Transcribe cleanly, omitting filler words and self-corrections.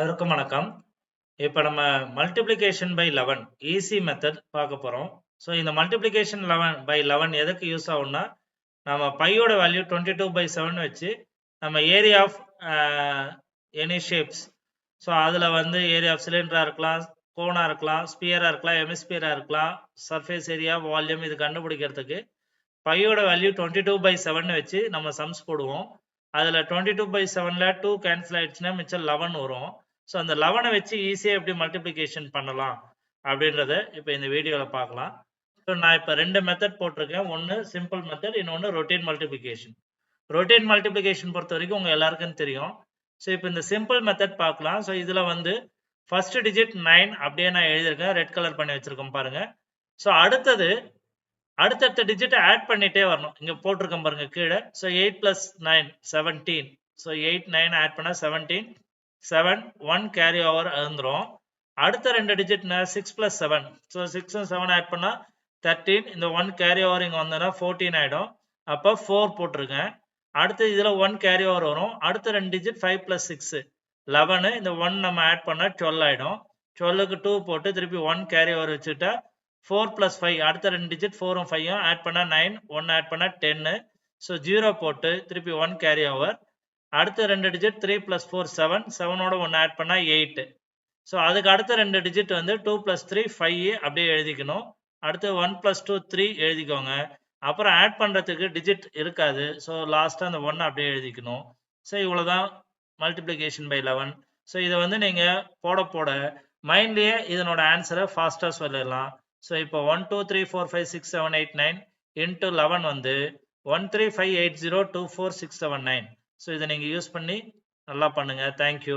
அனைவருக்கும் வணக்கம். இப்ப நம்ம மல்டிப்ளிகேஷன் பை 11 ஈஸி மெத்தட் பார்க்க போறோம். ஸோ இந்த மல்டிப்ளிகேஷன் 11 பை 11 எதுக்கு யூஸ் ஆகும்னா, நம்ம பையோட வேல்யூ 22/7 வச்சு நம்ம area of any shapes, so அதில் வந்து ஏரியா ஆஃப் சிலிண்டரா இருக்கலாம், கோனா இருக்கலாம், ஸ்பியரா இருக்கலாம், எமிஸ்பியரா இருக்கலாம், சர்ஃபேஸ் ஏரியா, வால்யூம் இது கண்டுபிடிக்கிறதுக்கு பையோட வேல்யூ 22/7 வச்சு நம்ம சம்ஸ் போடுவோம். அதில் 22/7ல 2 கேன்சல் ஆயிடுச்சுன்னா மிச்சம் 11 வரும். ஸோ அந்த 11 வச்சு ஈஸியாக எப்படி மல்டிப்ளிகேஷன் பண்ணலாம் அப்படின்றத இப்போ இந்த வீடியோவில் பார்க்கலாம். ஸோ நான் இப்போ 2 மெத்தட் போட்டிருக்கேன். ஒன்று சிம்பிள் மெத்தட், இன்னொன்று ரொட்டீன் மல்டிப்ளிகேஷன். ரொட்டீன் மல்டிப்ளிகேஷன் பொறுத்த வரைக்கும் உங்கள் எல்லாருக்கும் தெரியும். ஸோ இப்போ இந்த சிம்பிள் மெத்தட் பார்க்கலாம். ஸோ இதில் வந்து ஃபர்ஸ்ட் டிஜிட் 9 அப்படியே நான் எழுதியிருக்கேன், ரெட் கலர் பண்ணி வச்சிருக்கேன் பாருங்க. ஸோ அடுத்தடுத்த டிஜிட் ஆட் பண்ணிட்டே வரணும். இங்க போட்டிருக்கேன் பாருங்க கீழே. ஸோ 8 + 9 17. ஸோ 8 9 ஆட் பண்ணா 17, 7 1 கேரி ஓவர் வந்துடும். அடுத்த 2 டிஜிட் 6 + 7. ஸோ 6 7 ஆட் பண்ணா 13. இந்த 1 கேரி ஓவர் இங்க வந்தா 14 ஆயிடும். அப்போ 4 போட்டிருக்கேன். அடுத்து இதுல 1 கேரி ஓவர் வரும். அடுத்த 2 டிஜிட் 5 + 6 11. இந்த 1 நம்ம ஆட் பண்ணா 12 ஆயிடும். 12க்கு 2 போட்டு திருப்பி 1 கேரி ஓவர் வச்சுட்டா 4 + 5 அடுத்த 2 டிஜிட் 4 5 ஆட் பண்ணா 9, 1 ஆட் பண்ணா 10. ஸோ 0 போட்டு திருப்பி 1 கேரி ஓவர். அடுத்த 2 டிஜிட் 3 + 4 7, 7ஓட 1 ஆட் பண்ணா 8. ஸோ அதுக்கு அடுத்த 2 டிஜிட் வந்து 2 + 3 5 அப்படியே எழுதிக்கணும். அடுத்து 1 + 2 3 எழுதிக்கோங்க. அப்புறம் ஆட் பண்றதுக்கு டிஜிட் இருக்காது. ஸோ லாஸ்டா அந்த 1 அப்படியே எழுதிக்கணும். ஸோ இவ்வளவுதான் மல்டிப்ளிகேஷன் பை 11. ஸோ இதை வந்து நீங்க போட மைண்ட்லயே இதனோட ஆன்சரை ஃபாஸ்டா சொல்லிடலாம். ஸோ இப்போ 1 2 3 4 5 6 7 8 9 இன்ட்டு 11 வந்து 1358024 679. ஸோ இதை நீங்க யூஸ் பண்ணி நல்லா பண்ணுங்க. தேங்க்யூ.